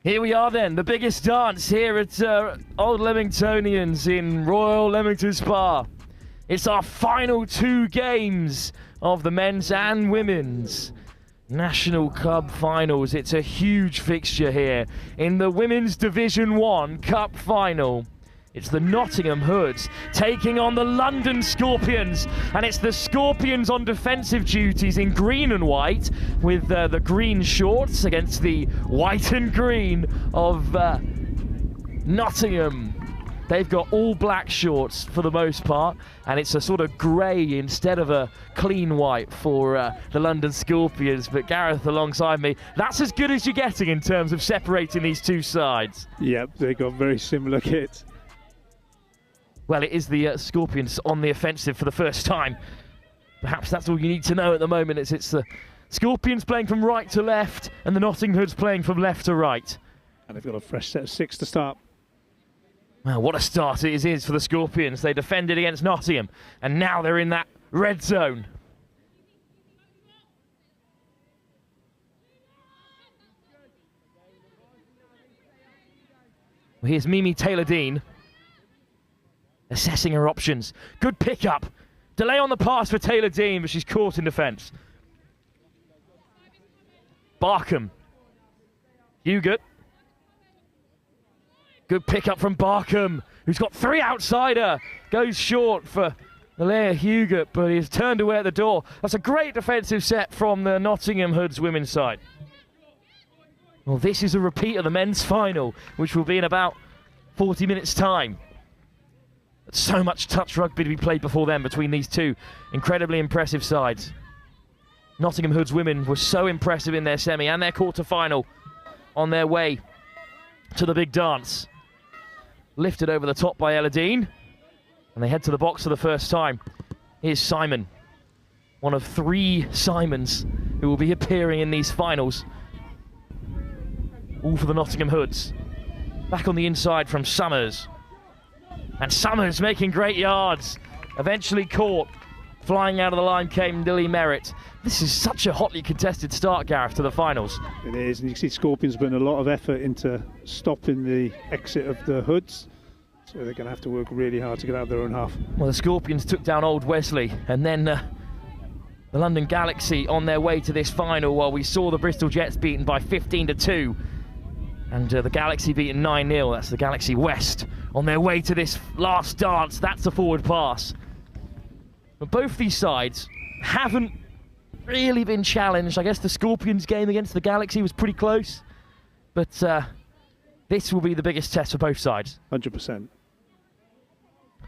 Here we are then, the biggest dance here at Old Leamingtonians in Royal Leamington Spa. It's our final 2 games of the men's and women's National Cup finals. It's a huge fixture here in the Women's Division 1 Cup final. It's the Nottingham Hoods taking on the London Scorpions, and it's the Scorpions on defensive duties in green and white with the green shorts against the white and green of Nottingham. They've got all black shorts for the most part, and it's a sort of grey instead of a clean white for the London Scorpions. But Gareth alongside me, that's as good as you're getting in terms of separating these two sides. Yep, they got very similar kit. Well, it is the Scorpions on the offensive for the first time. Perhaps that's all you need to know at the moment. It's the Scorpions playing from right to left and the Nottingham Hoods playing from left to right. And they've got a fresh set of 6 to start. Well, what a start it is for the Scorpions. They defended against Nottingham, and now they're in that red zone. Well, here's Mimi Taylor-Dean assessing her options. Good pickup. Delay on the pass for Taylor-Dean, but she's caught in defence. Barkham. Hugott. Good pickup from Barkham, who's got 3 outside her. Goes short for Alea Hugott, but he's turned away at the door. That's a great defensive set from the Nottingham Hoods women's side. Well, this is a repeat of the men's final, which will be in about 40 minutes' time. So much touch rugby to be played before then between these two incredibly impressive sides. Nottingham Hoods women were so impressive in their semi and their quarter-final on their way to the big dance. Lifted over the top by Ella Dean, and they head to the box for the first time. Here's Simon, one of 3 Simons who will be appearing in these finals. All for the Nottingham Hoods. Back on the inside from Summers. And Summers making great yards. Eventually caught. Flying out of the line came Lily Merritt. This is such a hotly contested start, Gareth, to the finals. It is, and you can see Scorpions putting a lot of effort into stopping the exit of the Hoods. So they're going to have to work really hard to get out of their own half. Well, the Scorpions took down Old Wesley, and then the London Galaxy on their way to this final, while we saw the Bristol Jets beaten by 15-2. And the Galaxy beaten 9-0. That's the Galaxy West on their way to this last dance. That's a forward pass. But both these sides haven't really been challenged. I guess the Scorpions game against the Galaxy was pretty close. But this will be the biggest test for both sides. 100%.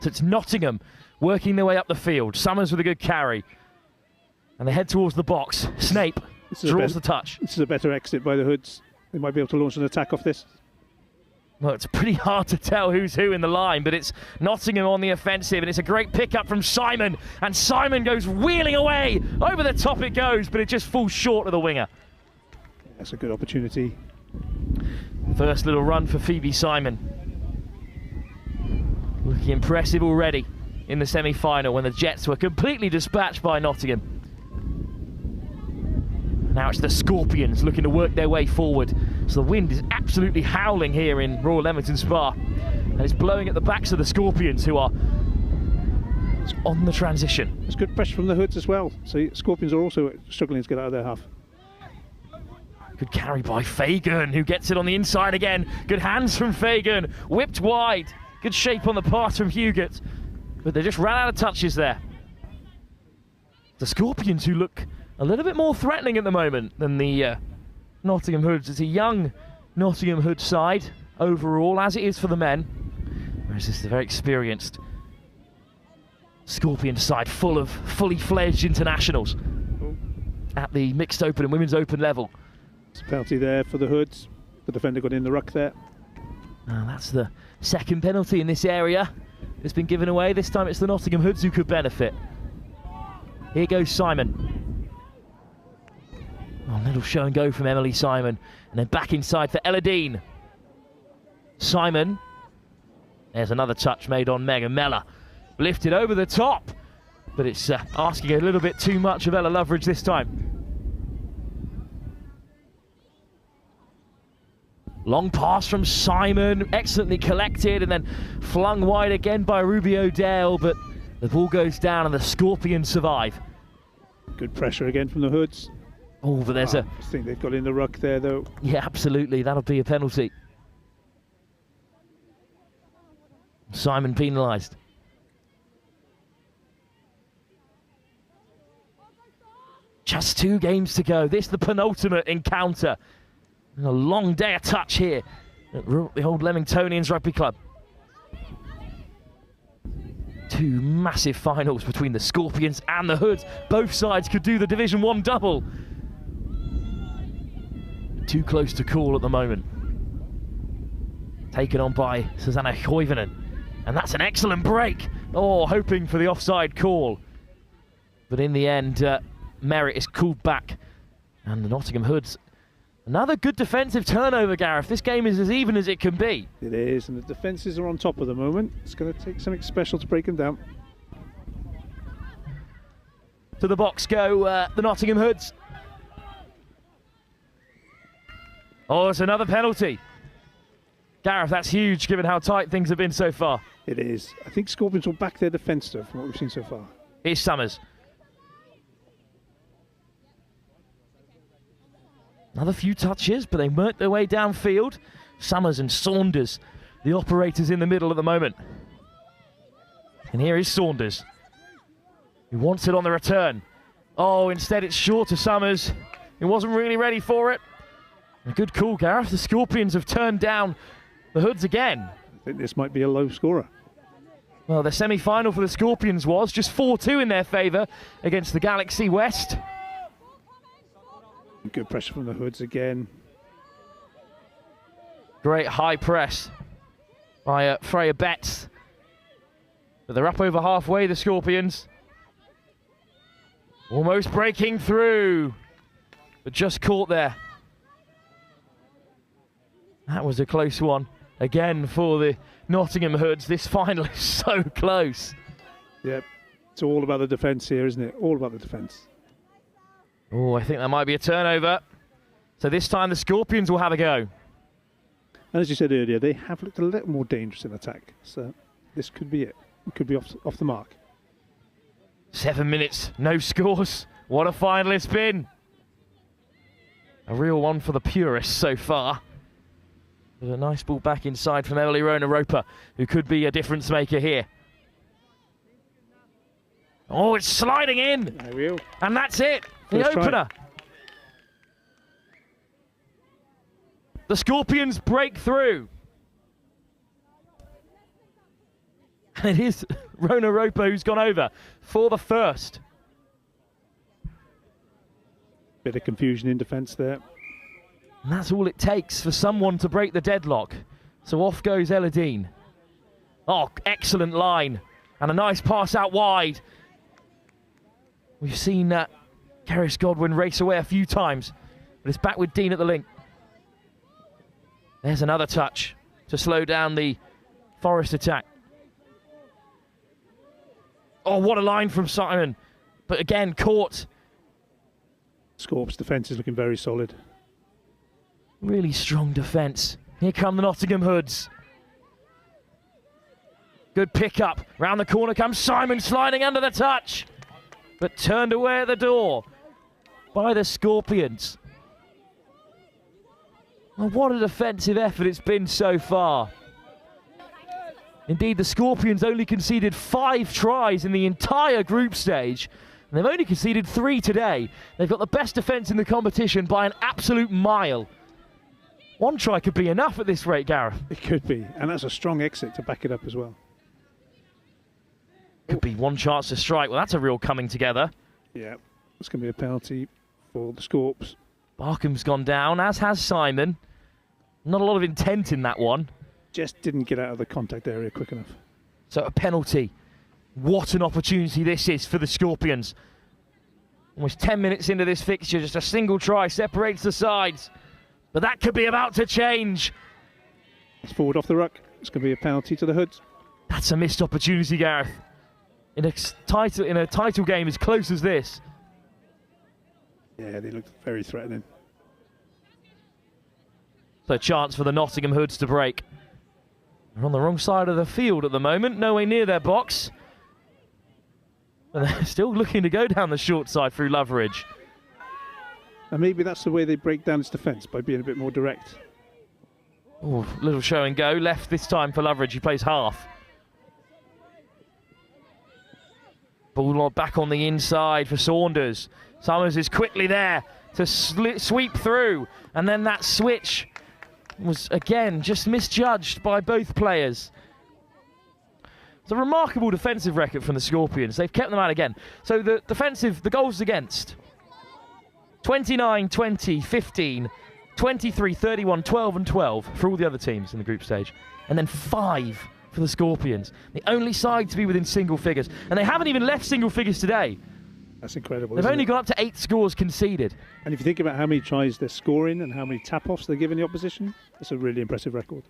So it's Nottingham working their way up the field. Summers with a good carry. And they head towards the box. Snape draws the touch. This is a better exit by the Hoods. They might be able to launch an attack off this. Well, it's pretty hard to tell who's who in the line, but it's Nottingham on the offensive, and it's a great pickup from Simon, and Simon goes wheeling away. Over the top it goes, but it just falls short of the winger. That's a good opportunity. First little run for Phoebe Simon. Looking impressive already in the semi-final when the Jets were completely dispatched by Nottingham. Now it's the Scorpions looking to work their way forward. So the wind is absolutely howling here in Royal Leamington Spa. And it's blowing at the backs of the Scorpions, who are on the transition. There's good pressure from the Hoods as well. So Scorpions are also struggling to get out of their half. Good carry by Fagan, who gets it on the inside again. Good hands from Fagan. Whipped wide. Good shape on the pass from Hugott. But they just ran out of touches there. The Scorpions, who look a little bit more threatening at the moment than the Nottingham Hoods. It's a young Nottingham Hoods side overall, as it is for the men. Whereas this is a very experienced Scorpion side full of fully fledged internationals at the mixed open and women's open level. It's a penalty there for the Hoods. The defender got in the ruck there. That's the second penalty in this area. It's been given away. This time it's the Nottingham Hoods who could benefit. Here goes Simon. Oh, little show and go from Emily Simon. And then back inside for Ella Dean. Simon. There's another touch made on Megan Mellor. Lifted over the top. But it's asking a little bit too much of Ella Loveridge this time. Long pass from Simon, excellently collected and then flung wide again by Ruby O'Dale, but the ball goes down and the Scorpions survive. Good pressure again from the Hoods. Oh, but there's I think they've got in the ruck there though. Yeah, absolutely, that'll be a penalty. Simon penalised. Just 2 games to go. This the penultimate encounter. And a long day of touch here at the Old Leamingtonians Rugby Club. 2 massive finals between the Scorpions and the Hoods. Both sides could do the Division 1 double. Too close to call at the moment. Taken on by Susanna Hoivonen. And that's an excellent break. Oh, hoping for the offside call. But in the end, Merritt is called back. And the Nottingham Hoods, another good defensive turnover, Gareth. This game is as even as it can be. It is, and the defences are on top at the moment. It's going to take something special to break them down. To the box go the Nottingham Hoods. Oh, it's another penalty. Gareth, that's huge given how tight things have been so far. It is. I think Scorpions will back their defence though, from what we've seen so far. Here's Summers. Another few touches, but they work their way downfield. Summers and Saunders, the operators in the middle at the moment. And here is Saunders, who wants it on the return. Oh, instead it's short to Summers. He wasn't really ready for it. A good call, Gareth. The Scorpions have turned down the Hoods again. I think this might be a low scorer. Well, the semi-final for the Scorpions was just 4-2 in their favour against the Galaxy West. Good pressure from the Hoods again. Great high press by Freya Betts. But they're up over halfway, the Scorpions. Almost breaking through, but just caught there. That was a close one. Again for the Nottingham Hoods. This final is so close. Yep, it's all about the defence here, isn't it? All about the defence. Oh, I think that might be a turnover. So this time the Scorpions will have a go. And as you said earlier, they have looked a little more dangerous in attack. So this could be it. It could be off the mark. 7 minutes, no scores. What a final it's been. A real one for the purists so far. But a nice ball back inside from Emily Rona-Roper, who could be a difference maker here. Oh, it's sliding in. There we go. And that's it. The First opener. try. The Scorpions break through. And it is Rona-Roper who's gone over for the first. Bit of confusion in defence there. And that's all it takes for someone to break the deadlock. So off goes Elodine. Oh, excellent line. And a nice pass out wide. We've seen Keris Godwin race away a few times, but it's back with Dean at the link. There's another touch to slow down the Forest attack. Oh, what a line from Simon. But again, caught. Scorp's defence is looking very solid. Really strong defence. Here come the Nottingham Hoods. Good pick-up. Round the corner comes Simon, sliding under the touch. But turned away at the door by the Scorpions. Well, what a defensive effort it's been so far. Indeed, the Scorpions only conceded 5 tries in the entire group stage. And they've only conceded 3 today. They've got the best defence in the competition by an absolute mile. 1 try could be enough at this rate, Gareth. It could be, and that's a strong exit to back it up as well. Could be 1 chance to strike. Well, that's a real coming together. Yeah, it's going to be a penalty for the Scorps. Barkham's gone down, as has Simon. Not a lot of intent in that one. Just didn't get out of the contact area quick enough. So a penalty. What an opportunity this is for the Scorpions. Almost 10 minutes into this fixture, just a single try separates the sides. But that could be about to change. It's forward off the ruck. It's going to be a penalty to the Hoods. That's a missed opportunity, Gareth. In a title game as close as this. Yeah, they looked very threatening. So a chance for the Nottingham Hoods to break. They're on the wrong side of the field at the moment, nowhere near their box. And they're still looking to go down the short side through Loveridge. And maybe that's the way they break down its defence, by being a bit more direct. Oh, little show and go. Left this time for Loveridge. He plays half. Ball back on the inside for Saunders. Summers is quickly there to sweep through. And then that switch was, again, just misjudged by both players. It's a remarkable defensive record from the Scorpions. They've kept them out again. So the goals against. 29, 20, 15, 23, 31, 12 and 12 for all the other teams in the group stage. And then 5 for the Scorpions. The only side to be within single figures. And they haven't even left single figures today. That's incredible. They've only got up to 8 scores conceded. And if you think about how many tries they're scoring and how many tap-offs they're giving the opposition, it's a really impressive record.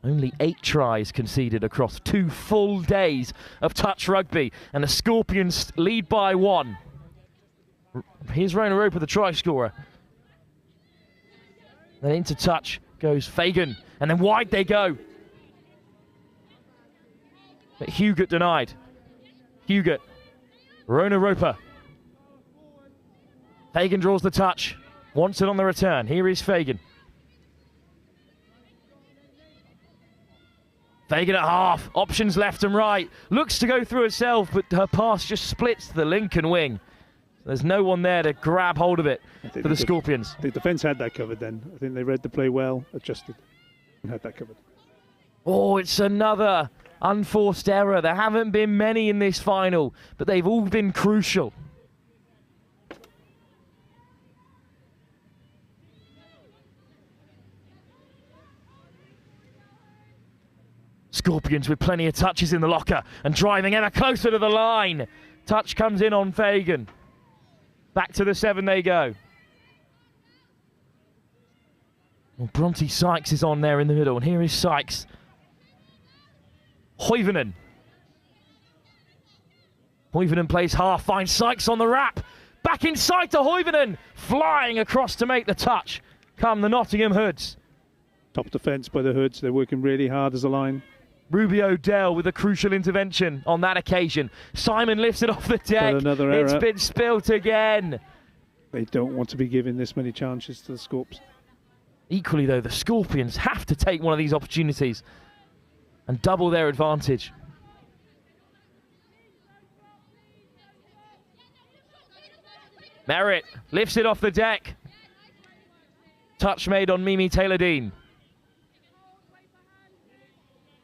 Only 8 tries conceded across 2 full days of touch rugby. And the Scorpions lead by 1. Here's Rona Roper, the try scorer. Then into touch goes Fagan. And then wide they go. But Hugot denied. Hugot. Rona Roper. Fagan draws the touch. Wants it on the return. Here is Fagan. Fagan at half. Options left and right. Looks to go through herself, but her pass just splits the Lincoln wing. There's no one there to grab hold of it for the Scorpions. The defence had that covered then. I think they read the play well, adjusted, and had that covered. Oh, it's another unforced error. There haven't been many in this final, but they've all been crucial. Scorpions with plenty of touches in the locker and driving ever closer to the line. Touch comes in on Fagan. Back to the 7 they go. Well, Bronte Sykes is on there in the middle, and here is Sykes. Hoivonen. Hoivonen plays half, finds Sykes on the wrap. Back inside to Hoivonen. Flying across to make the touch. Come the Nottingham Hoods. Top defence by the Hoods. They're working really hard as a line. Ruby O'Dell with a crucial intervention on that occasion. Simon lifts it off the deck. Another error. It's been spilt again. They don't want to be giving this many chances to the Scorps. Equally, though, the Scorpions have to take one of these opportunities and double their advantage. Merritt lifts it off the deck. Touch made on Mimi Taylor-Dean.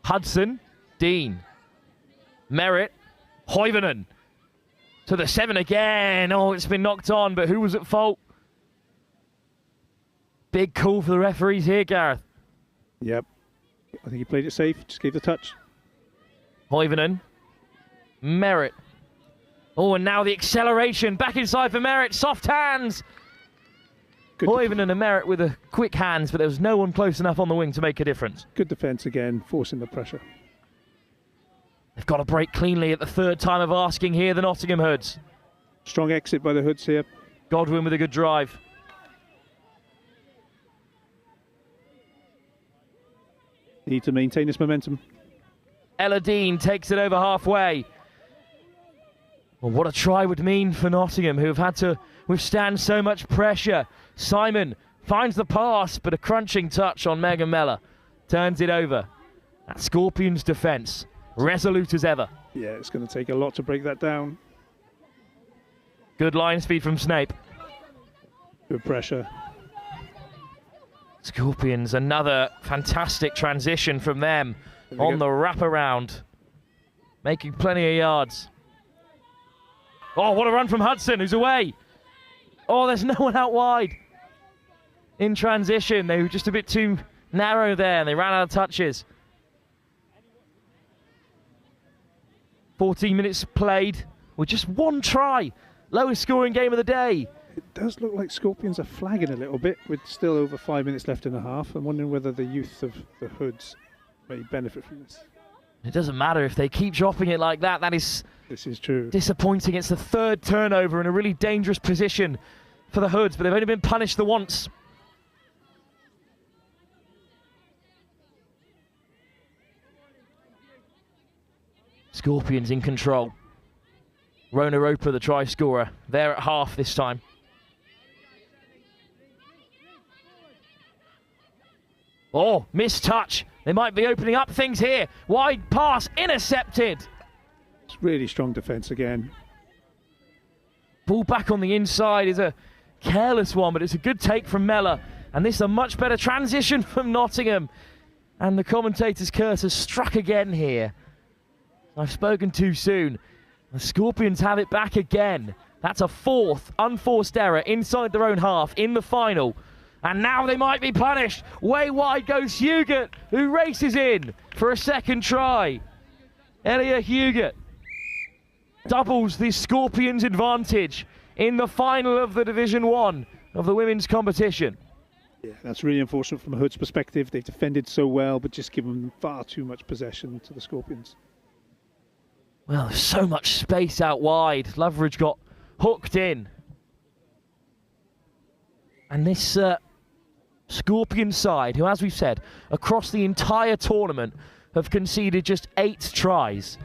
Hudson, Dean, Merritt, Hoivonen to the 7 again. Oh, it's been knocked on, but who was at fault? Big call for the referees here, Gareth. Yep. I think he played it safe, just gave the touch. Hoivonen, Merritt. Oh, and now the acceleration. Back inside for Merritt. Soft hands. Hoivonen and Merritt with the quick hands, but there was no one close enough on the wing to make a difference. Good defence again, forcing the pressure. They've got to break cleanly at the 3rd time of asking here, the Nottingham Hoods. Strong exit by the Hoods here. Godwin with a good drive. Need to maintain this momentum. Ella Dean takes it over halfway. Well, what a try would mean for Nottingham, who have had to withstand so much pressure. Simon finds the pass, but a crunching touch on Megan Meller. Turns it over. That Scorpions defence, resolute as ever. Yeah, it's going to take a lot to break that down. Good line speed from Snape. Good pressure. Scorpions, another fantastic transition from them on the wraparound. Making plenty of yards. Oh, what a run from Hudson, who's away. Oh, there's no one out wide. In transition, they were just a bit too narrow there, and they ran out of touches. 14 minutes played with just 1 try. Lowest scoring game of the day. It does look like Scorpions are flagging a little bit with still over 5 minutes left in the half. I'm wondering whether the youth of the Hoods may benefit from this. It doesn't matter if they keep dropping it like that. This is true. Disappointing. It's the 3rd turnover in a really dangerous position for the Hoods, but they've only been punished the once. Scorpions in control. Rona Roper, the try scorer, there at half this time. Oh, missed touch. They might be opening up things here. Wide pass, intercepted. It's really strong defence again. Ball back on the inside is a careless one, but it's a good take from Mellor. And this is a much better transition from Nottingham. And the commentator's curse has struck again here. I've spoken too soon. The Scorpions have it back again. That's a fourth unforced error inside their own half in the final. And now they might be punished. Way wide goes Huguet, who races in for a second try. Elia Huguet doubles the Scorpions' advantage in the final of the Division 1 of the women's competition. Yeah, that's really unfortunate from a Hoods perspective. They've defended so well, but just given far too much possession to the Scorpions. Well, there's so much space out wide. Loveridge got hooked in. And this Scorpion side, who, as we've said, across the entire tournament have conceded just 8 tries,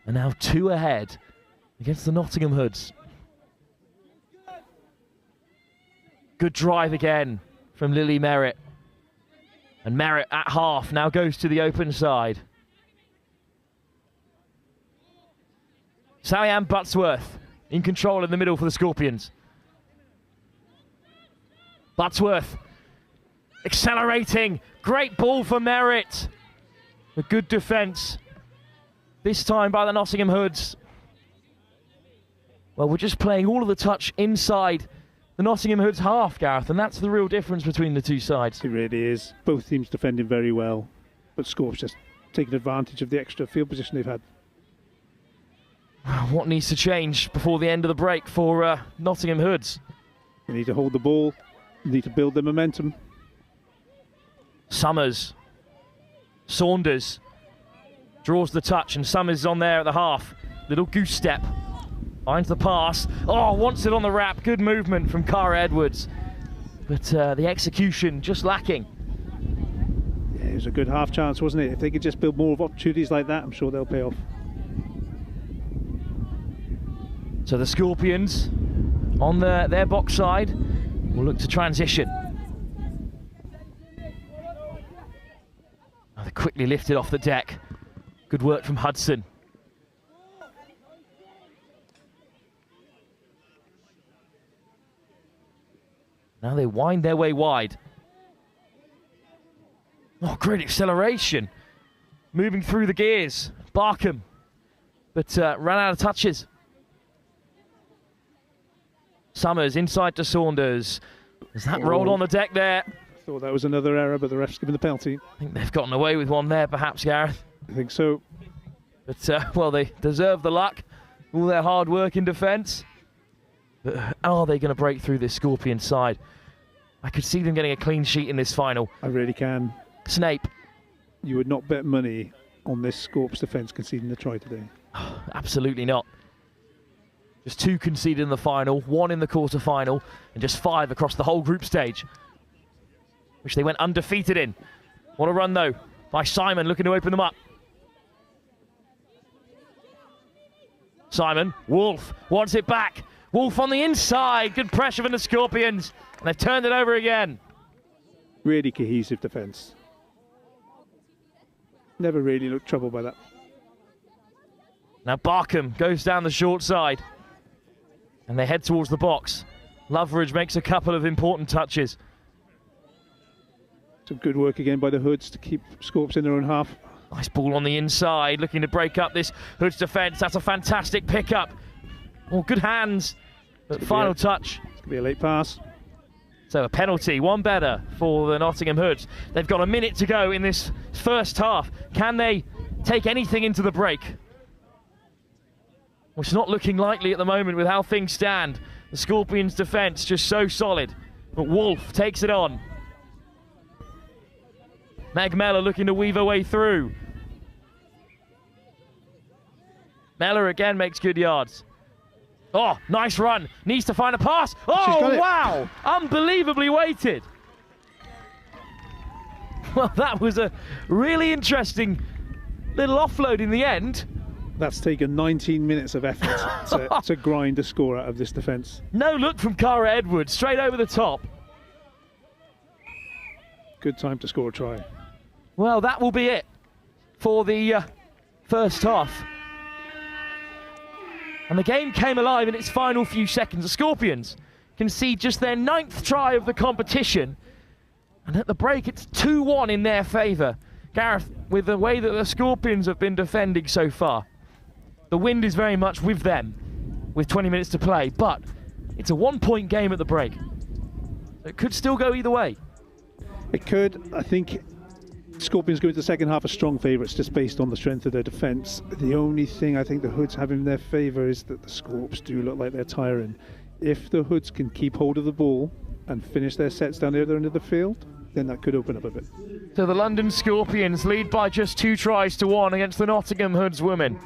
are now 2 ahead against the Nottingham Hoods. Good drive again from Lily Merritt. And Merritt at half now goes to the open side. Sally-Ann Buttsworth in control in the middle for the Scorpions. Buttsworth accelerating. Great ball for Merritt. A good defence. This time by the Nottingham Hoods. Well, we're just playing all of the touch inside the Nottingham Hoods half, Gareth, and that's the real difference between the two sides. It really is. Both teams defending very well, but Scorp's just taking advantage of the extra field position they've had. What needs to change before the end of the break for Nottingham Hoods? They need to hold the ball. They need to build their momentum. Summers. Saunders draws the touch, and Summers is on there at the half. Little goose step. Finds the pass. Oh, wants it on the wrap. Good movement from Cara Edwards. But the execution just lacking. Yeah, it was a good half chance, wasn't it? If they could just build more of opportunities like that, I'm sure they'll pay off. So the Scorpions on their box side will look to transition. Oh, they quickly lifted off the deck. Good work from Hudson. Now they wind their way wide. Oh, great acceleration. Moving through the gears. Barkham. But ran out of touches. Summers inside to Saunders. Is that rolled on the deck there? I thought that was another error, but the ref's given the penalty. I think they've gotten away with one there, perhaps, Gareth. I think so. But, well, they deserve the luck. All their hard work in defence. But are they going to break through this Scorpion side? I could see them getting a clean sheet in this final. I really can. Snape. You would not bet money on this Scorps defence conceding the try today. Absolutely not. Just 2 conceded in the final, 1 in the quarter-final, and just 5 across the whole group stage, which they went undefeated in. What a run, though, by Simon, looking to open them up. Simon, Wolf wants it back. Wolf on the inside. Good pressure from the Scorpions, and they've turned it over again. Really cohesive defence. Never really looked troubled by that. Now Barkham goes down the short side. And they head towards the box. Loveridge makes a couple of important touches. Some good work again by the Hoods to keep Scorps in their own half. Nice ball on the inside, looking to break up this Hoods defence. That's a fantastic pickup. Oh, good hands. But final touch. It's going to be a late pass. So a penalty, 1 better for the Nottingham Hoods. They've got a minute to go in this first half. Can they take anything into the break? Well, it's not looking likely at the moment with how things stand. The Scorpions' defence just so solid. But Wolf takes it on. Meg Mellor looking to weave her way through. Mellor again makes good yards. Oh, nice run. Needs to find a pass. Oh, wow. Unbelievably weighted. Well, that was a really interesting little offload in the end. That's taken 19 minutes of effort to grind a score out of this defence. No look from Cara Edwards, straight over the top. Good time to score a try. Well, that will be it for the first half. And the game came alive in its final few seconds. The Scorpions concede just their 9th try of the competition. And at the break, it's 2-1 in their favour. Gareth, with the way that the Scorpions have been defending so far, the wind is very much with them, with 20 minutes to play. But it's a 1-point game at the break. It could still go either way. It could. I think Scorpions go into the second half as strong favourites just based on the strength of their defence. The only thing I think the Hoods have in their favour is that the Scorps do look like they're tiring. If the Hoods can keep hold of the ball and finish their sets down the other end of the field, then that could open up a bit. So the London Scorpions lead by just 2 tries to 1 against the Nottingham Hoods women.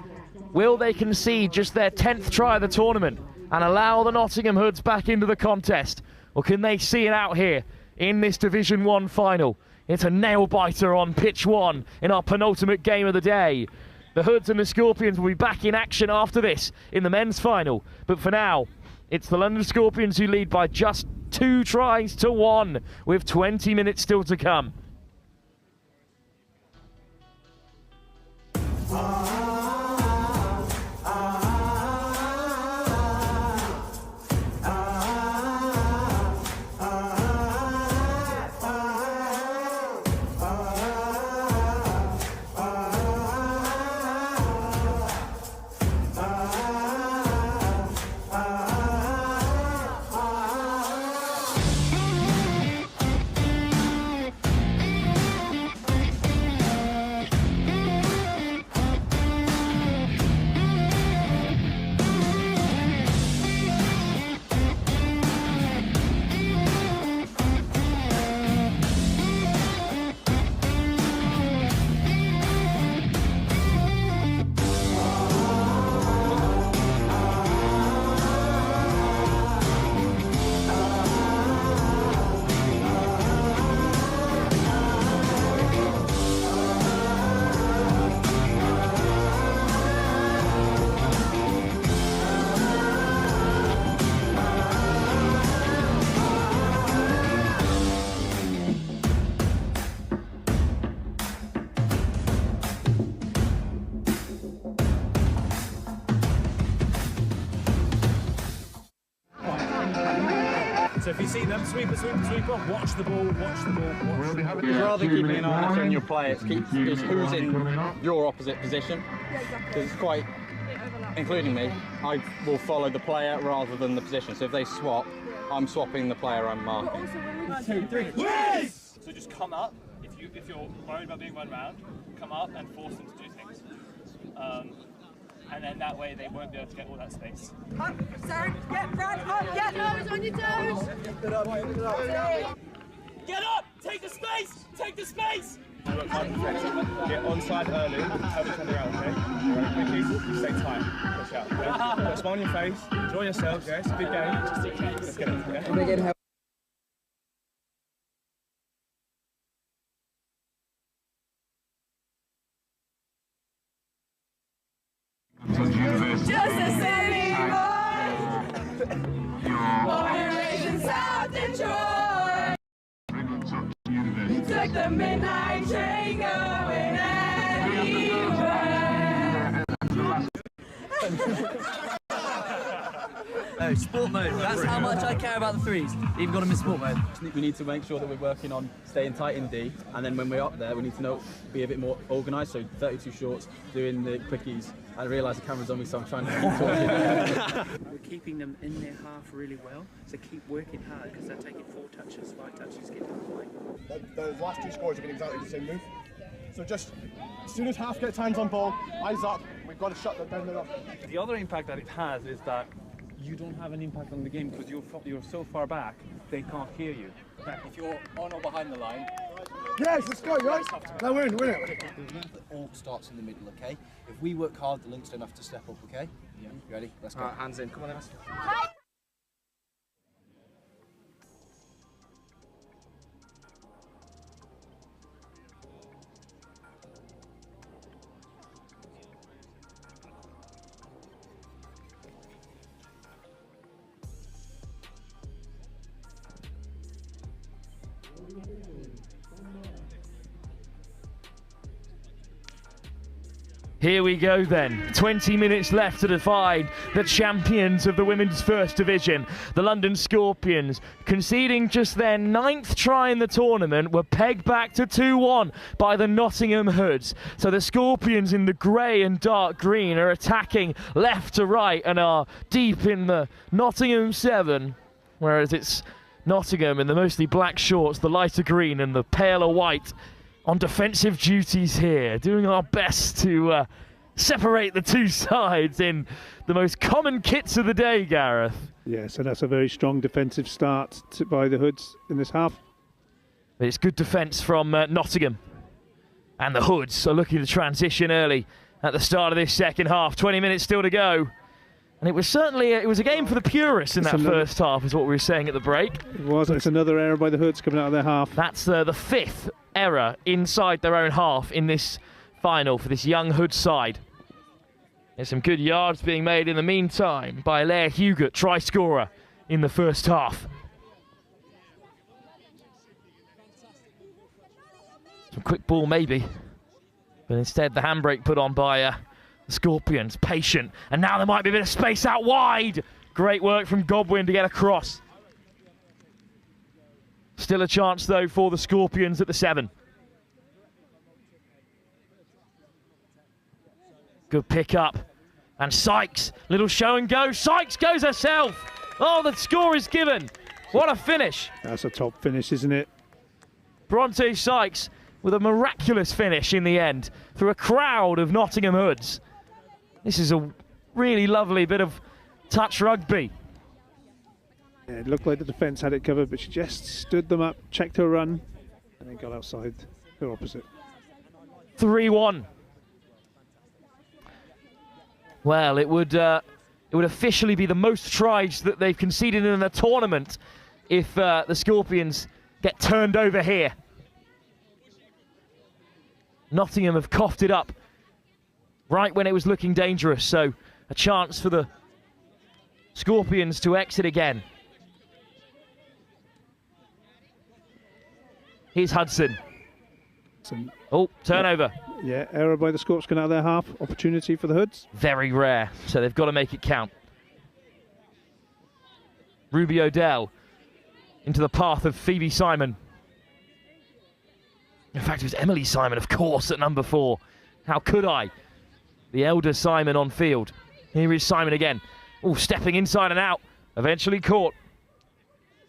Will they concede just their 10th try of the tournament and allow the Nottingham Hoods back into the contest? Or can they see it out here in this Division 1 final? It's a nail-biter on pitch 1 in our penultimate game of the day. The Hoods and the Scorpions will be back in action after this in the men's final. But for now, it's the London Scorpions who lead by just 2 tries to 1 with 20 minutes still to come. So if you see them, sweep off, watch the ball, watch the ball. Rather keeping an eye on your play, it's who's in your opposite position. Because it's quite, including me, I will follow the player rather than the position. So if they swap, I'm swapping the player I'm marking. 2, 3. Yes! So just come up, if you're worried about being run round, come up and force them to do things. And then that way they won't be able to get all that space. Up, Sarah, get Brad up, get nose on your toes! Get up! Take the space! Take the space! Work hard and flex. Get onside early, have it turn around, okay? Run quickly, stay tight, push out, okay? Put a smile on your face, enjoy yourselves, yeah? It's a big game. Let's get it, okay? Just a city boy, born and raised in South Detroit. You took the midnight train going anywhere. No, sport mode. That's how much I care about the threes. Even got them in sport mode. We need to make sure that we're working on staying tight in D, and then when we're up there, we need to be a bit more organised. So 32 shorts, doing the quickies. I realise the camera's on me, so I'm trying to keep talking. We're keeping them in their half really well, so keep working hard because they're taking 4 touches, 5 touches, get to the point. The last 2 scores have been exactly the same move. So just as soon as half gets hands on ball, eyes up, we've got to shut them down the middle. The other impact that it has is that you don't have an impact on the game because you're so far back, they can't hear you. If you're on or behind the line, Yes, let's go, guys. Now win it. It all starts in the middle, okay? If we work hard, the links don't have to step up, okay? Yeah. You ready? Let's go. hands in. Come on, Evans. Here we go then. 20 minutes left to define the champions of the women's first division. The London Scorpions, conceding just their 9th try in the tournament, were pegged back to 2-1 by the Nottingham Hoods. So the Scorpions in the grey and dark green are attacking left to right and are deep in the Nottingham 7, whereas it's Nottingham in the mostly black shorts, the lighter green and the paler white, on defensive duties here, doing our best to separate the two sides in the most common kits of the day, Gareth. Yeah, so that's a very strong defensive start by the Hoods in this half. But it's good defence from Nottingham. And the Hoods are looking to transition early at the start of this second half. 20 minutes still to go. And it was certainly a game for the purists in that first half, is what we were saying at the break. It was. It's another error by the Hoods coming out of their half. That's the 5th error inside their own half in this final for this young Hood side. There's some good yards being made in the meantime by Leah Hugot, try scorer in the first half. Some quick ball maybe, but instead the handbrake put on by the Scorpions, patient, and now there might be a bit of space out wide. Great work from Godwin to get across. Still a chance though for the Scorpions at the 7. Good pick up. And Sykes, little show and go. Sykes goes herself. Oh, the score is given. What a finish. That's a top finish, isn't it? Bronte Sykes with a miraculous finish in the end through a crowd of Nottingham Hoods. This is a really lovely bit of touch rugby. Yeah, it looked like the defence had it covered, but she just stood them up, checked her run, and then got outside her opposite. 3-1. Well, it would officially be the most tries that they've conceded in the tournament if the Scorpions get turned over here. Nottingham have coughed it up right when it was looking dangerous, so a chance for the Scorpions to exit again. Here's Hudson. Oh, turnover. Yeah, error by the Scorps going out of their half. Opportunity for the Hoods. Very rare, so they've got to make it count. Ruby O'Dell into the path of Phoebe Simon. In fact, it was Emily Simon, of course, at number 4. How could I? The elder Simon on field. Here is Simon again. Oh, stepping inside and out. Eventually caught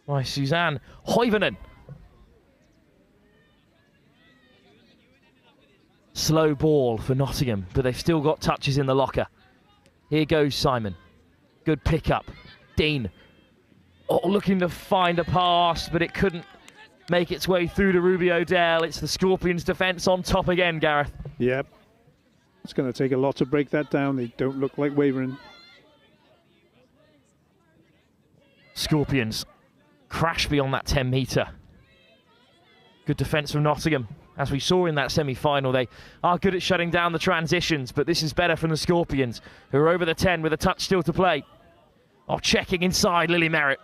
by Suzanne Hoivonen. Slow ball for Nottingham, but they've still got touches in the locker. Here goes Simon. Good pickup. Dean. Oh, looking to find a pass, but it couldn't make its way through to Ruby O'Dell. It's the Scorpions' defence on top again, Gareth. Yep. It's going to take a lot to break that down. They don't look like wavering. Scorpions crash beyond that 10 metre. Good defence from Nottingham. As we saw in that semi-final, they are good at shutting down the transitions, but this is better from the Scorpions, who are over the 10 with a touch still to play. Oh, checking inside, Lily Merritt.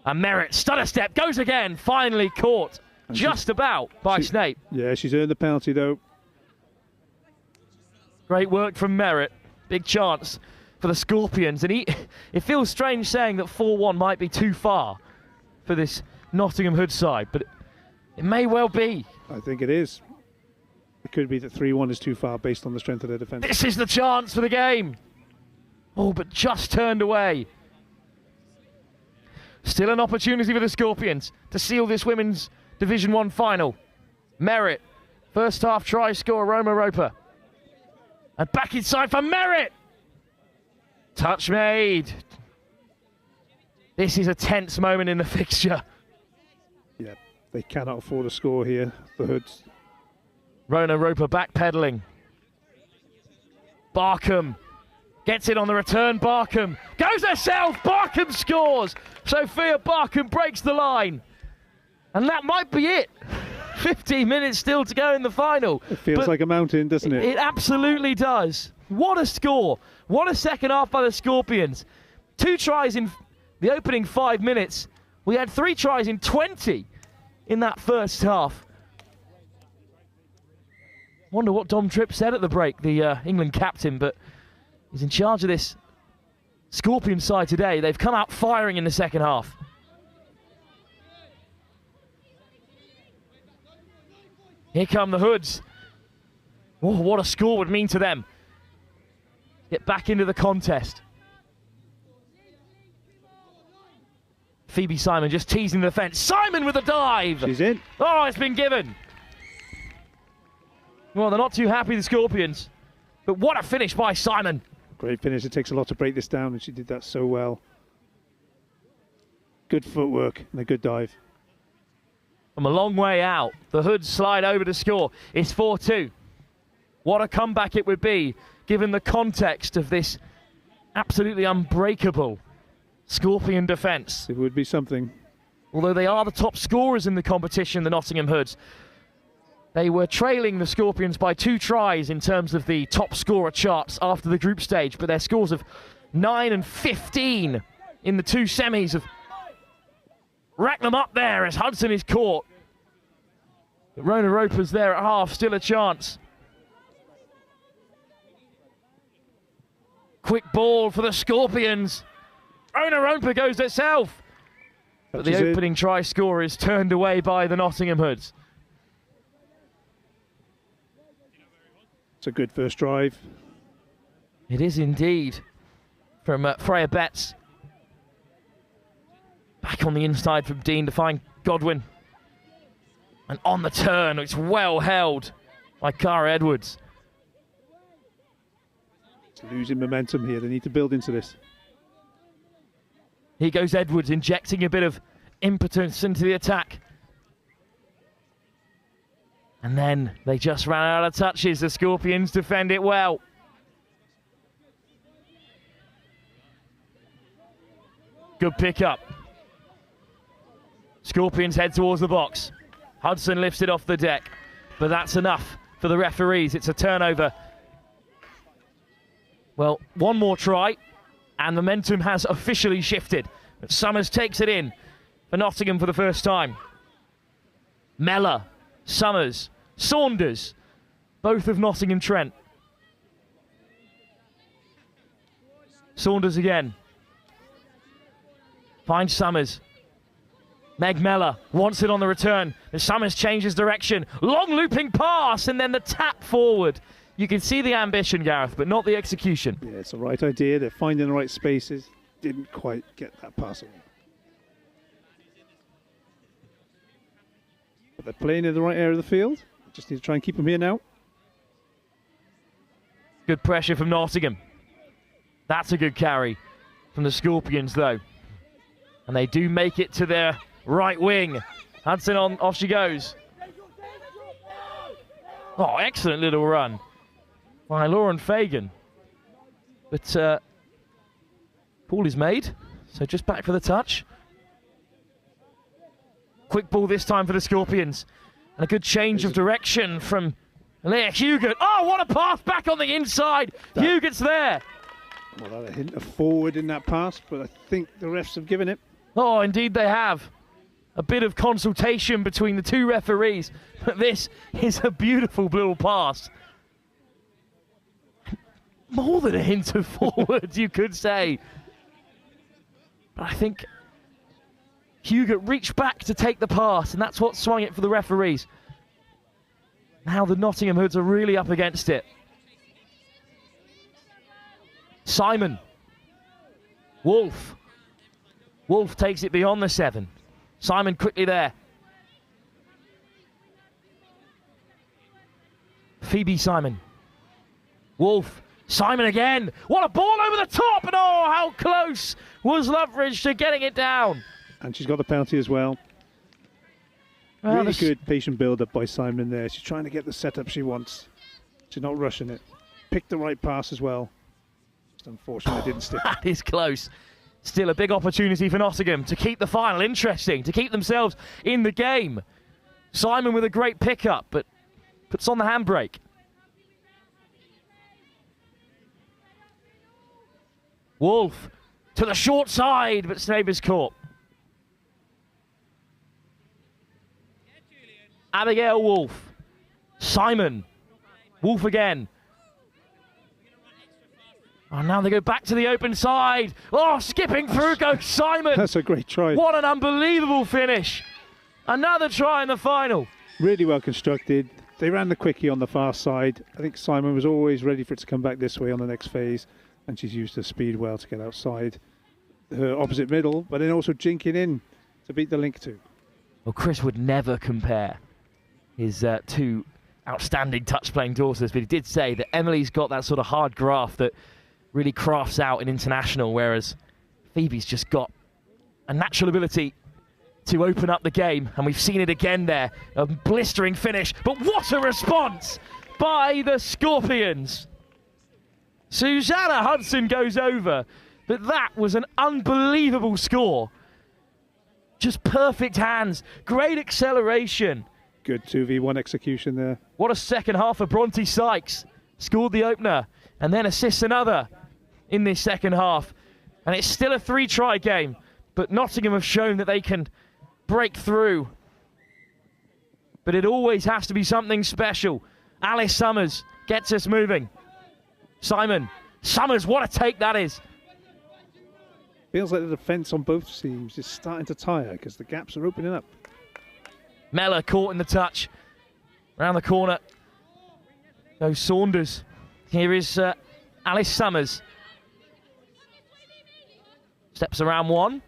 And Merritt, stutter step, goes again, finally caught, and just about, by Snape. Yeah, she's earned the penalty, though. Great work from Merritt. Big chance for the Scorpions. And it feels strange saying that 4-1 might be too far for this Nottingham Hood side, but it may well be. I think it is. It could be that 3-1 is too far based on the strength of their defence. This is the chance for the game. Oh, but just turned away. Still an opportunity for the Scorpions to seal this Women's Division 1 final. Merritt, first half try scorer Roma Roper. And back inside for Merritt. Touch made. This is a tense moment in the fixture. Yeah, they cannot afford a score here, the Hoods. Rona Roper backpedaling. Barkham gets it on the return. Barkham goes herself. Barkham scores. Sophia Barkham breaks the line. And that might be it. 15 minutes still to go in the final. It feels like a mountain, doesn't it? It absolutely does. What a score. What a second half by the Scorpions. 2 tries in the opening 5 minutes. We had 3 tries in 20 in that first half. Wonder what Dom Tripp said at the break, the England captain, but he's in charge of this Scorpion side today. They've come out firing in the second half. Here come the Hoods. Oh, what a score would mean to them. Get back into the contest. Phoebe Simon just teasing the defence. Simon with a dive! She's in. Oh, it's been given. Well, they're not too happy, the Scorpions. But what a finish by Simon. Great finish. It takes a lot to break this down, and she did that so well. Good footwork and a good dive. From a long way out, the Hoods slide over to score. It's 4-2. What a comeback it would be, given the context of this absolutely unbreakable Scorpion defence. It would be something. Although they are the top scorers in the competition, the Nottingham Hoods. They were trailing the Scorpions by 2 tries in terms of the top scorer charts after the group stage, but their scores of 9 and 15 in the 2 semis have racked them up there as Hudson is caught. But Rona Roper's there at half, still a chance. Quick ball for the Scorpions. Rona Roper goes herself. But the opening try score is turned away by the Nottingham Hoods. It's a good first drive. It is indeed. From Freya Betts. Back on the inside from Dean to find Godwin. And on the turn, it's well held by Cara Edwards. It's losing momentum here. They need to build into this. Here goes Edwards, injecting a bit of impotence into the attack. And then they just ran out of touches. The Scorpions defend it well. Good pick-up. Scorpions head towards the box. Hudson lifts it off the deck. But that's enough for the referees. It's a turnover. Well, one more try, and momentum has officially shifted. But Summers takes it in for Nottingham for the first time. Mellor, Summers, Saunders, both of Nottingham Trent. Saunders again. Finds Summers. Meg Mellor wants it on the return. As Summers changes direction. Long looping pass, and then the tap forward. You can see the ambition, Gareth, but not the execution. Yeah, it's the right idea. They're finding the right spaces. Didn't quite get that pass away. But they're playing in the right area of the field. Just need to try and keep them here now. Good pressure from Nottingham. That's a good carry from the Scorpions, though. And they do make it to their right wing. Hudson on, off she goes. Oh, excellent little run by Lauren Fagan. But ball is made, so just back for the touch. Quick ball this time for the Scorpions. And a good change of direction from Leah Hugott. Oh, what a pass back on the inside. Hugott's there. Well, a hint of forward in that pass, but I think the refs have given it. Oh, indeed they have. A bit of consultation between the 2 referees. But this is a beautiful little pass. More than a hint of forward, you could say. But I think Hugott reached back to take the pass, and that's what swung it for the referees. Now the Nottingham Hoods are really up against it. Simon. Wolf. Wolf takes it beyond the 7. Simon quickly there. Phoebe Simon. Wolf. Simon again. What a ball over the top. And oh, how close was Loveridge to getting it down. And she's got the penalty as well. Really good patient build-up by Simon there. She's trying to get the setup she wants. She's not rushing it. Picked the right pass as well. Just unfortunately, it didn't stick. That is close. Still a big opportunity for Nottingham to keep the final interesting, to keep themselves in the game. Simon with a great pickup, but puts on the handbrake. Wolf to the short side, but Snaber's caught. Abigail Wolf. Simon. Wolf again. Oh, now they go back to the open side. Oh, skipping through goes Simon. That's a great try. What an unbelievable finish. Another try in the final. Really well constructed. They ran the quickie on the far side. I think Simon was always ready for it to come back this way on the next phase, and she's used her speed well to get outside her opposite middle, but then also jinking in to beat the link too. Well, Chris would never compare his two outstanding touch-playing daughters, but he did say that Emily's got that sort of hard graft that really crafts out in international, whereas Phoebe's just got a natural ability to open up the game, and we've seen it again there. A blistering finish, but what a response by the Scorpions. Susanna Hudson goes over, but that was an unbelievable score. Just perfect hands, great acceleration. Good 2v1 execution there. What a second half for Bronte Sykes. Scored the opener and then assists another in this second half. And it's still a 3-try game, but Nottingham have shown that they can break through. But it always has to be something special. Alice Summers gets us moving. Simon. Summers, what a take that is. Feels like the defence on both teams is starting to tire because the gaps are opening up. Mellor caught in the touch. Around the corner goes Saunders. Here is Alice Summers. Steps around one.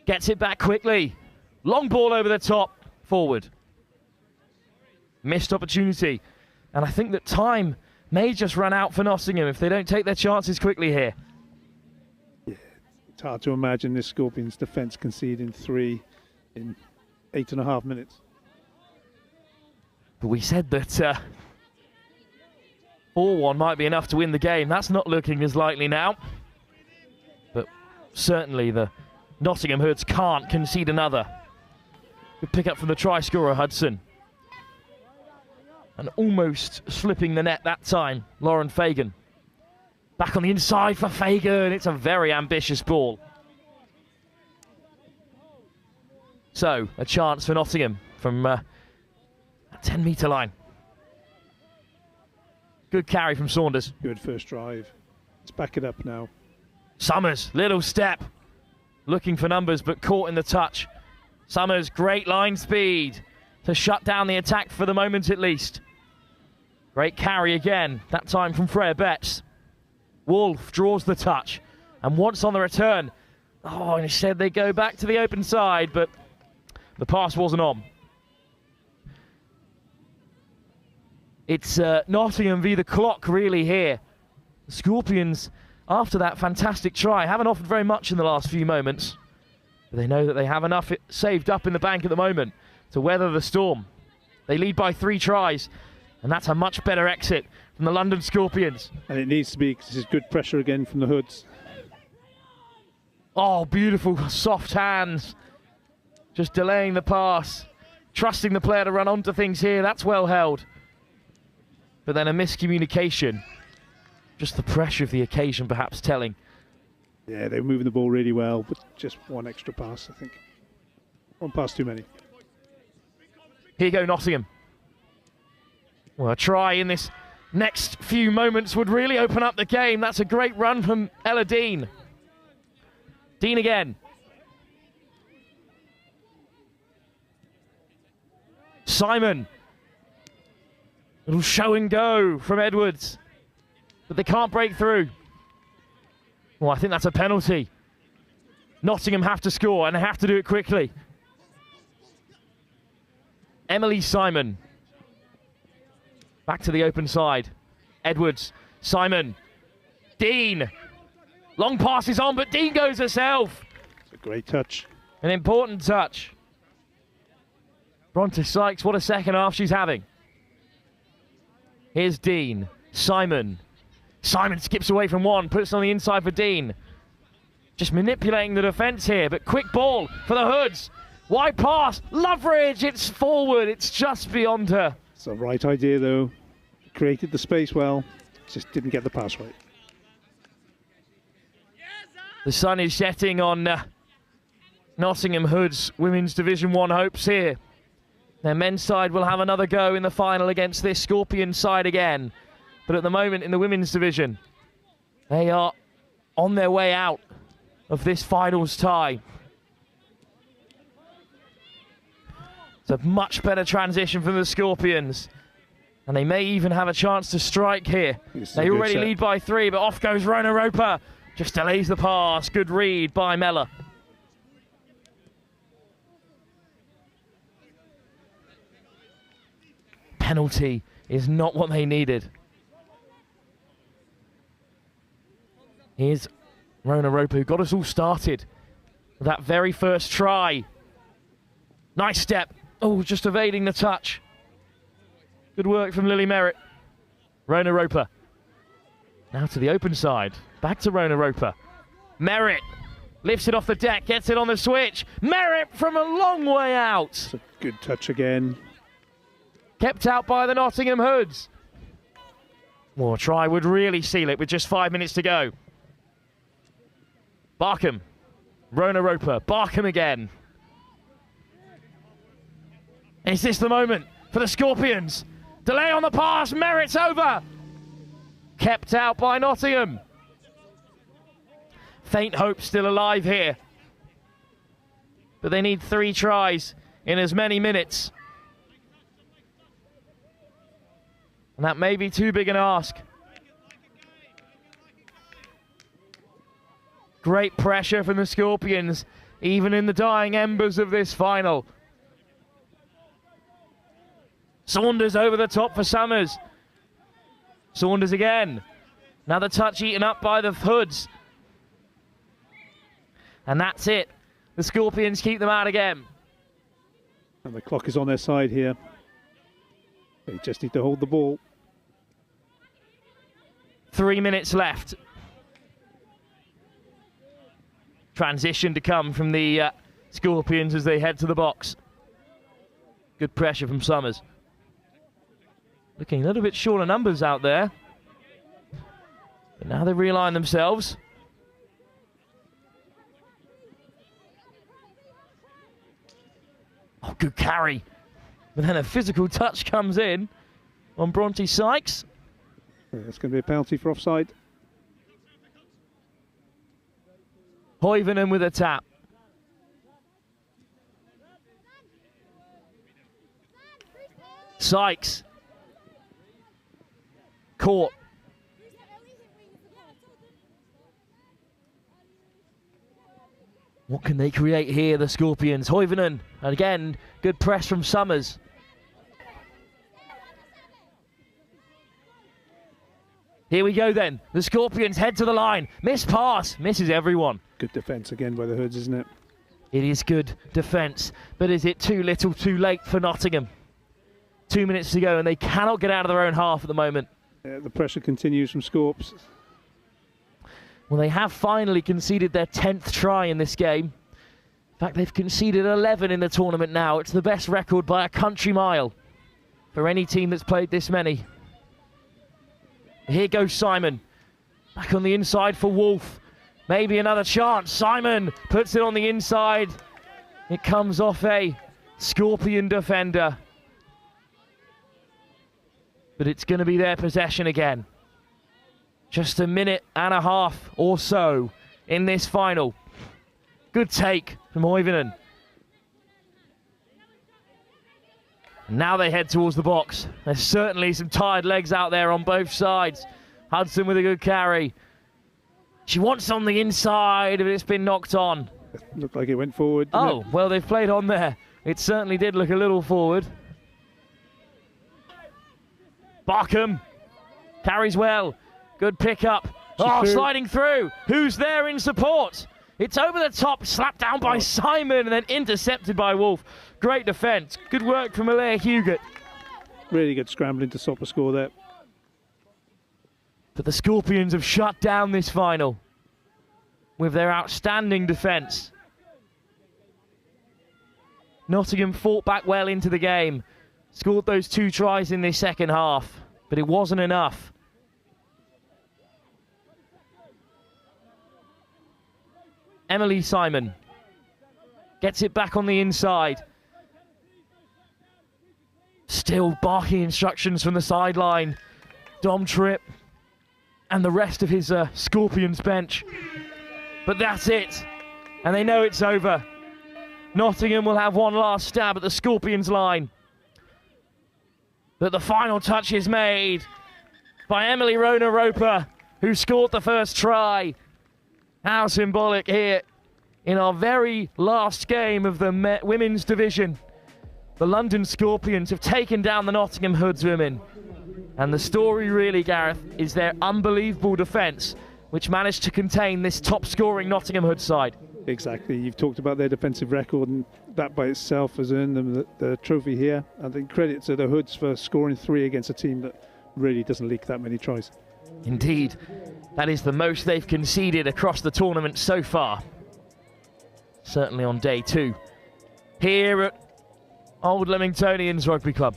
Gets it back quickly. Long ball over the top. Forward. Missed opportunity. And I think that time may just run out for Nottingham if they don't take their chances quickly here. Yeah, it's hard to imagine this Scorpions defence conceding 3 in 8.5 minutes. But we said that 4-1 might be enough to win the game. That's not looking as likely now. But certainly the Nottingham Hoods can't concede another. Good pick up from the try scorer, Hudson. And almost slipping the net that time, Lauren Fagan. Back on the inside for Fagan. It's a very ambitious ball. So, a chance for Nottingham from that 10-metre line. Good carry from Saunders. Good first drive. Let's back it up now. Summers, little step. Looking for numbers, but caught in the touch. Summers, great line speed to shut down the attack for the moment at least. Great carry again, that time from Freya Betts. Wolf draws the touch, and once on the return, oh, instead they go back to the open side, but the pass wasn't on. It's Nottingham v the clock really here. The Scorpions, after that fantastic try, haven't offered very much in the last few moments. But they know that they have enough saved up in the bank at the moment to weather the storm. They lead by 3 tries, and that's a much better exit from the London Scorpions. And it needs to be, because this is good pressure again from the Hoods. Oh, beautiful soft hands. Just delaying the pass. Trusting the player to run onto things here. That's well held. But then a miscommunication. Just the pressure of the occasion perhaps telling. Yeah, they're moving the ball really well, but just one extra pass, I think. One pass too many. Here you go, Nottingham. Well, a try in this next few moments would really open up the game. That's a great run from Ella Dean. Dean again. Simon. Little show and go from Edwards. But they can't break through. Well, I think that's a penalty. Nottingham have to score, and they have to do it quickly. Emily Simon. Back to the open side. Edwards. Simon. Dean. Long pass is on, but Dean goes herself. It's a great touch. An important touch. Bronte Sykes, what a second half she's having. Here's Dean. Simon. Simon skips away from one, puts it on the inside for Dean. Just manipulating the defence here, but quick ball for the Hoods. Wide pass, Loveridge, it's forward, it's just beyond her. It's the right idea though. Created the space well, just didn't get the pass right. The sun is setting on Nottingham Hoods Women's Division 1 hopes here. Their men's side will have another go in the final against this Scorpion side again. But at the moment in the women's division, they are on their way out of this finals tie. It's a much better transition from the Scorpions. And they may even have a chance to strike here. They already lead by 3, but off goes Rona Roper. Just delays the pass. Good read by Mella. Penalty is not what they needed. Here's Rona Roper, who got us all started with that very first try. Nice step. Oh, just evading the touch. Good work from Lily Merritt. Rona Roper. Now to the open side. Back to Rona Roper. Merritt lifts it off the deck, gets it on the switch. Merritt from a long way out. It's a good touch again. Kept out by the Nottingham Hoods. More try would really seal it with just 5 minutes to go. Barkham. Rona Roper. Barkham again. Is this the moment for the Scorpions? Delay on the pass. Merritt's over. Kept out by Nottingham. Faint hope still alive here. But they need 3 tries in as many minutes. And that may be too big an ask. Great pressure from the Scorpions, even in the dying embers of this final. Saunders over the top for Summers. Saunders again. Another touch eaten up by the Hoods. And that's it. The Scorpions keep them out again. And the clock is on their side here. They just need to hold the ball. 3 minutes left. Transition to come from the Scorpions as they head to the box. Good pressure from Summers. Looking a little bit short of numbers out there. But now they realign themselves. Oh, good carry. But then a physical touch comes in on Bronte Sykes. It's going to be a penalty for offside. Hoivanen with a tap. Sykes. Caught. What can they create here, the Scorpions? Hoivanen, and again, good press from Summers. Here we go then. The Scorpions head to the line. Miss pass. Misses everyone. Good defence again by the Hoods, isn't it? It is good defence, but is it too little too late for Nottingham? 2 minutes to go and they cannot get out of their own half at the moment. The pressure continues from Scorps. Well, they have finally conceded their 10th try in this game. In fact, they've conceded 11 in the tournament now. It's the best record by a country mile for any team that's played this many. Here goes Simon. Back on the inside for Wolf. Maybe another chance. Simon puts it on the inside. It comes off a Scorpion defender. But it's going to be their possession again. Just a minute and a half or so in this final. Good take from Hoivanen. Now they head towards the box. There's certainly some tired legs out there on both sides. Hudson with a good carry. She wants on the inside, but it's been knocked on. Looked like it went forward. Oh, well, they've played on there. It certainly did look a little forward. Barkham carries well. Good pick up. Oh, sliding through. Who's there in support? It's over the top, slapped down by Simon and then intercepted by Wolf. Great defence. Good work from Alea Hugot. Really good scrambling to stop a score there. But the Scorpions have shut down this final with their outstanding defence. Nottingham fought back well into the game. Scored those 2 tries in this second half, but it wasn't enough. Emily Simon gets it back on the inside. Still barking instructions from the sideline. Dom Tripp and the rest of his Scorpions bench. But that's it. And they know it's over. Nottingham will have one last stab at the Scorpions line. But the final touch is made by Emily Rona Roper, who scored the first try. How symbolic here in our very last game of the women's division. The London Scorpions have taken down the Nottingham Hoods women. And the story really, Gareth, is their unbelievable defence, which managed to contain this top-scoring Nottingham Hoods side. Exactly. You've talked about their defensive record, and that by itself has earned them the trophy here. I think credit to the Hoods for scoring 3 against a team that really doesn't leak that many tries. Indeed. That is the most they've conceded across the tournament so far. Certainly on day 2. Here at Old Leamingtonians Rugby Club.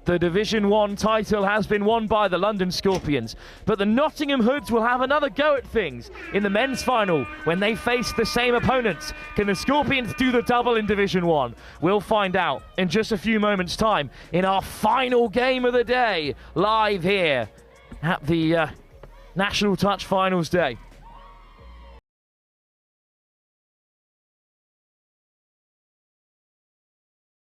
The Division 1 title has been won by the London Scorpions, but the Nottingham Hoods will have another go at things in the men's final when they face the same opponents. Can the Scorpions do the double in Division 1? We'll find out in just a few moments' time in our final game of the day, live here at the National Touch Finals Day.